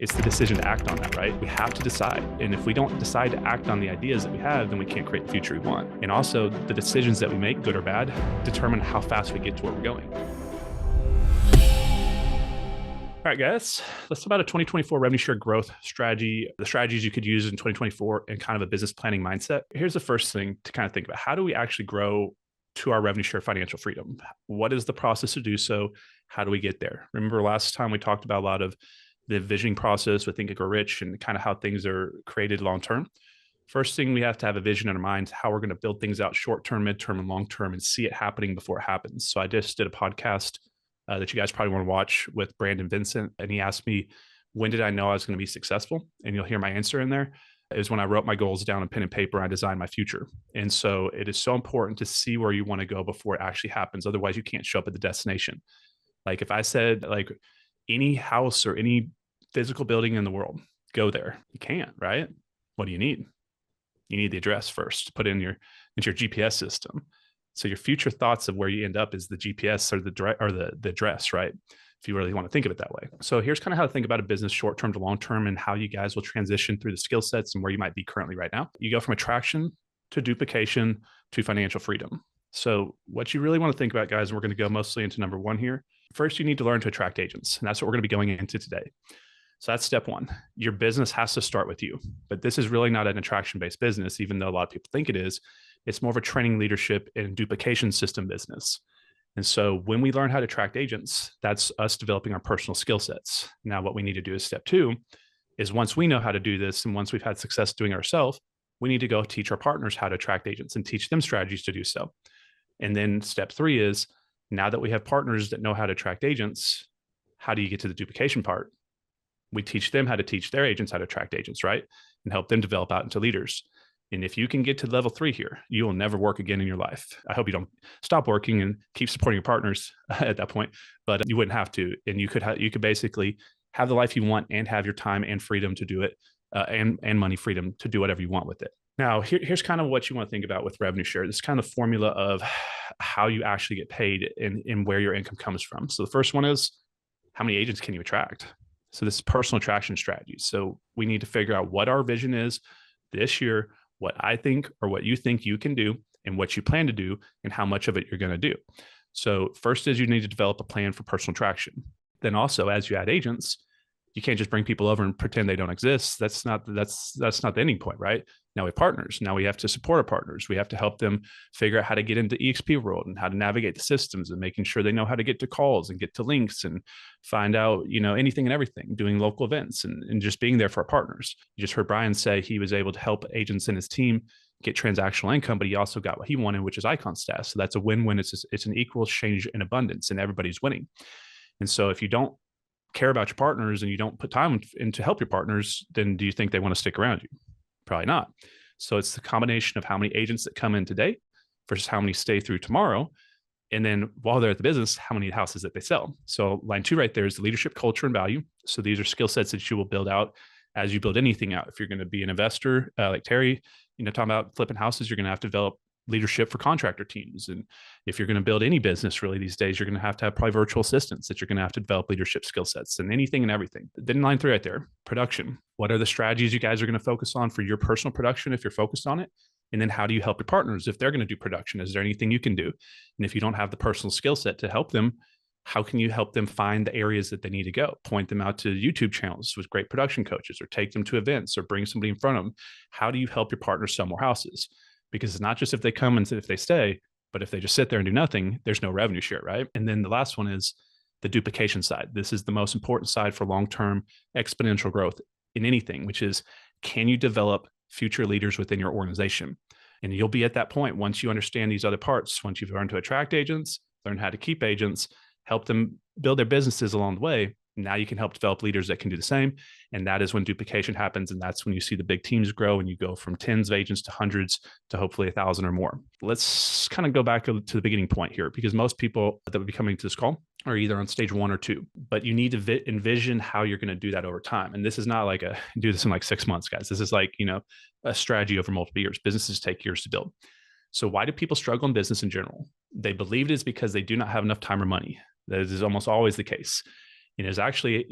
It's the decision to act on that, right? We have to decide. And if we don't decide to act on the ideas that we have, then we can't create the future we want. And also, the decisions that we make, good or bad, determine how fast we get to where we're going. All right, guys, let's talk about a 2024 revenue share growth strategy, the strategies you could use in 2024 and kind of a business planning mindset. Here's the first thing to kind of think about. How do we actually grow to our revenue share financial freedom? What is the process to do so? How do we get there? Remember last time we talked about a lot of the visioning process with Think and Grow Rich and kind of how things are created long term. First thing, we have to have a vision in our mind, how we're going to build things out short term, midterm, and long term and see it happening before it happens. So I just did a podcast that you guys probably want to watch with Brandon Vincent. And he asked me, when did I know I was going to be successful? And you'll hear my answer in there. It was when I wrote my goals down on pen and paper, and I designed my future. And so it is so important to see where you want to go before it actually happens. Otherwise, you can't show up at the destination. Like if I said, like, any house or any physical building in the world, go there. You can't, right? What do you need? You need the address first, put in into your GPS system. So your future thoughts of where you end up is the GPS or the address, right? If you really want to think of it that way. So here's kind of how to think about a business short-term to long-term and how you guys will transition through the skill sets and where you might be currently right now. You go from attraction to duplication to financial freedom. So what you really want to think about, guys, and we're going to go mostly into number one here. First, you need to learn to attract agents. And that's what we're going to be going into today. So that's step one. Your business has to start with you. But this is really not an attraction-based business, even though a lot of people think it is. It's more of a training, leadership, and duplication system business. And so when we learn how to attract agents, that's us developing our personal skill sets. Now, what we need to do is step two is once we know how to do this and once we've had success doing it ourselves, we need to go teach our partners how to attract agents and teach them strategies to do so. And then step three is now that we have partners that know how to attract agents, how do you get to the duplication part? We teach them how to teach their agents how to attract agents, right? And help them develop out into leaders. And if you can get to level three here, you will never work again in your life. I hope you don't stop working and keep supporting your partners at that point, but you wouldn't have to. And you could basically have the life you want and have your time and freedom to do it and money freedom to do whatever you want with it. Now, here's kind of what you want to think about with revenue share. This kind of formula of how you actually get paid and where your income comes from. So the first one is how many agents can you attract? So this is personal attraction strategy. So we need to figure out what our vision is this year, what I think or what you think you can do and what you plan to do and how much of it you're going to do. So first is you need to develop a plan for personal attraction. Then also as you add agents, you can't just bring people over and pretend they don't exist. That's not the ending point, right? Now we have partners. Now we have to support our partners. We have to help them figure out how to get into EXP world and how to navigate the systems and making sure they know how to get to calls and get to links and find out, anything and everything, doing local events and just being there for our partners. You just heard Brian say he was able to help agents in his team get transactional income, but he also got what he wanted, which is icon status. So that's a win-win. It's an equal exchange in abundance and everybody's winning. And so if you don't care about your partners and you don't put time in to help your partners, then do you think they want to stick around you? Probably not. So it's the combination of how many agents that come in today versus how many stay through tomorrow. And then while they're at the business, how many houses that they sell. So line two right there is the leadership, culture, and value. So these are skill sets that you will build out as you build anything out. If you're going to be an investor, like Terry, talking about flipping houses, you're going to have to develop leadership for contractor teams. And if you're going to build any business really these days, you're going to have probably virtual assistants that you're going to have to develop leadership skill sets and anything and everything. Then line three right there, production. What are the strategies you guys are going to focus on for your personal production if you're focused on it? And then how do you help your partners if they're going to do production? Is there anything you can do? And if you don't have the personal skill set to help them, how can you help them find the areas that they need to go? Point them out to YouTube channels with great production coaches or take them to events or bring somebody in front of them. How do you help your partners sell more houses? Because it's not just if they come and if they stay, but if they just sit there and do nothing, there's no revenue share, right? And then the last one is the duplication side. This is the most important side for long-term exponential growth in anything, which is, can you develop future leaders within your organization? And you'll be at that point once you understand these other parts, once you've learned to attract agents, learn how to keep agents, help them build their businesses along the way. Now you can help develop leaders that can do the same. And that is when duplication happens. And that's when you see the big teams grow and you go from tens of agents to hundreds to hopefully 1,000 or more. Let's kind of go back to the beginning point here, because most people that would be coming to this call are either on stage 1 or 2, but you need to envision how you're going to do that over time. And this is not like do this in like 6 months, guys. This is like, a strategy over multiple years. Businesses take years to build. So why do people struggle in business in general? They believe it is because they do not have enough time or money. That is almost always the case. And it was actually,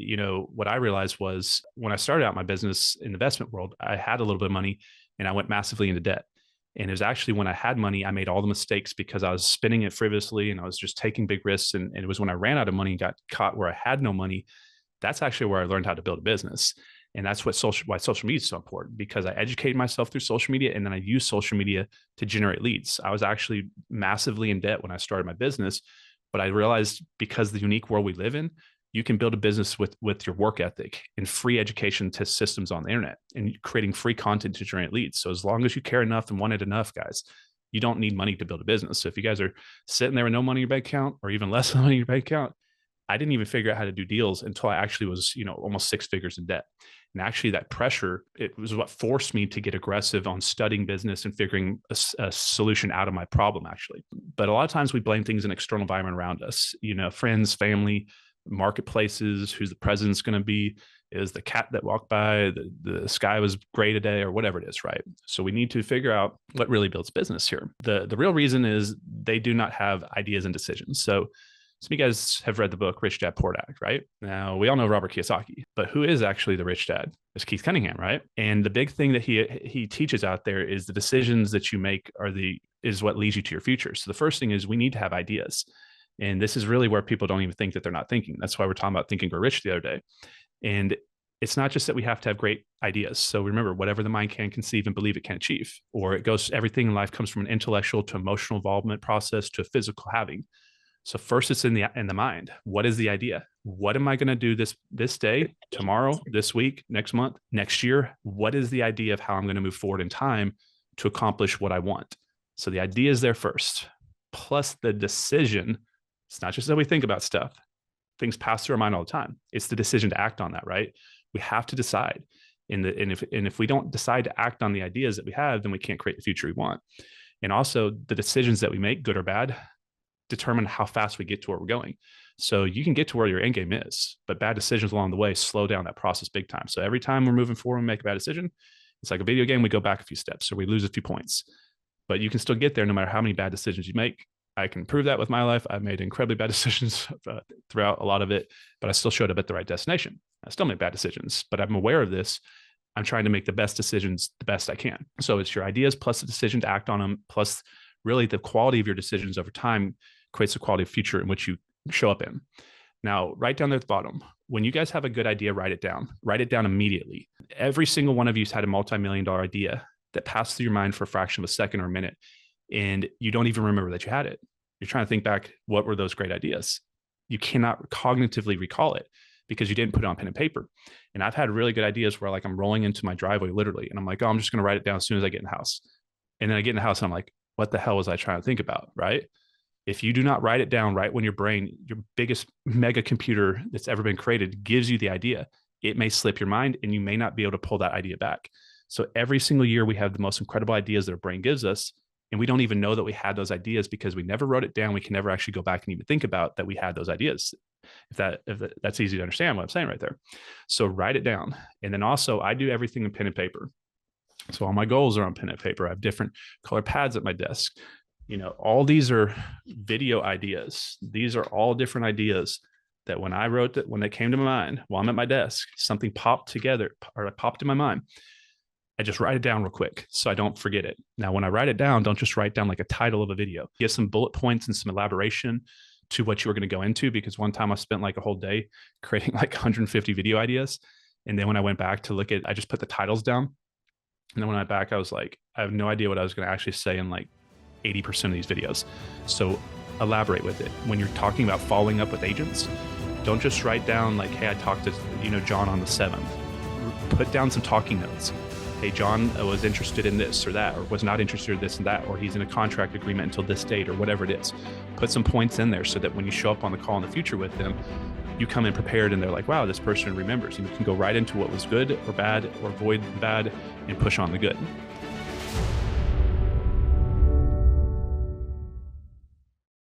what I realized was when I started out my business in the investment world, I had a little bit of money and I went massively into debt. And it was actually when I had money, I made all the mistakes because I was spending it frivolously and I was just taking big risks. And it was when I ran out of money and got caught where I had no money. That's actually where I learned how to build a business. And that's why social media is so important, because I educated myself through social media and then I used social media to generate leads. I was actually massively in debt when I started my business, but I realized because the unique world we live in, you can build a business with your work ethic and free education to systems on the internet and creating free content to generate leads. So as long as you care enough and want it enough, guys, you don't need money to build a business. So if you guys are sitting there with no money in your bank account or even less money in your bank account, I didn't even figure out how to do deals until I actually was, almost 6 figures in debt. And actually that pressure, it was what forced me to get aggressive on studying business and figuring a solution out of my problem, actually. But a lot of times we blame things in external environment around us, friends, family, marketplaces, who's the president's going to be, is the cat that walked by, the sky was gray today, or whatever it is, right? So we need to figure out what really builds business here. The real reason is they do not have ideas and decisions. So some of you guys have read the book Rich Dad Poor Dad, right? Now, we all know Robert Kiyosaki, but who is actually the rich dad? It's Keith Cunningham, right? And the big thing that he teaches out there is the decisions that you make is what leads you to your future. So the first thing is we need to have ideas. And this is really where people don't even think that they're not thinking. That's why we're talking about Think and Grow Rich the other day. And it's not just that we have to have great ideas. So remember, whatever the mind can conceive and believe it can achieve, or it goes, everything in life comes from an intellectual to emotional involvement process to a physical having. So first it's in the mind. What is the idea? What am I going to do this day, tomorrow, this week, next month, next year? What is the idea of how I'm going to move forward in time to accomplish what I want? So the idea is there first, plus the decision. It's not just that we think about stuff. Things pass through our mind all the time. It's the decision to act on that, right? We have to decide. And if we don't decide to act on the ideas that we have, then we can't create the future we want. And also the decisions that we make, good or bad, determine how fast we get to where we're going. So you can get to where your end game is, but bad decisions along the way slow down that process big time. So every time we're moving forward and make a bad decision, it's like a video game. We go back a few steps, so we lose a few points, but you can still get there no matter how many bad decisions you make. I can prove that with my life. I've made incredibly bad decisions throughout a lot of it, but I still showed up at the right destination. I still make bad decisions, but I'm aware of this. I'm trying to make the best decisions the best I can. So it's your ideas plus the decision to act on them, plus really the quality of your decisions over time creates the quality of future in which you show up in. Now, right down there at the bottom, when you guys have a good idea, write it down immediately. Every single one of you has had a multi-million-dollar idea that passed through your mind for a fraction of a second or a minute, and you don't even remember that you had it. You're trying to think back, what were those great ideas? You cannot cognitively recall it because you didn't put it on pen and paper. And I've had really good ideas where I'm rolling into my driveway literally, and I'm like, oh, I'm just going to write it down as soon as I get in the house. And then I get in the house and I'm like, what the hell was I trying to think about, right? If you do not write it down right when your brain, your biggest mega computer that's ever been created, gives you the idea, it may slip your mind and you may not be able to pull that idea back. So every single year we have the most incredible ideas that our brain gives us. And we don't even know that we had those ideas because we never wrote it down. We can never actually go back and even think about that we had those ideas. If that's easy to understand what I'm saying right there. So write it down. And then also I do everything in pen and paper. So all my goals are on pen and paper. I have different color pads at my desk. All these are video ideas. These are all different ideas that when I wrote that, when they came to my mind while I'm at my desk, something popped together or it popped in my mind. I just write it down real quick so I don't forget it. Now, when I write it down, don't just write down like a title of a video. Give some bullet points and some elaboration to what you were going to go into, because one time I spent like a whole day creating like 150 video ideas. And then when I went back to look at, I just put the titles down. And then when I went back, I was like, I have no idea what I was going to actually say in like 80% of these videos. So elaborate with it. When you're talking about following up with agents, don't just write down like, hey, I talked to, John on the 7th. Put down some talking notes. Hey, John was interested in this or that, or was not interested in this and that, or he's in a contract agreement until this date, or whatever it is. Put some points in there so that when you show up on the call in the future with them, you come in prepared and they're like, wow, this person remembers. And you can go right into what was good or bad or avoid the bad and push on the good.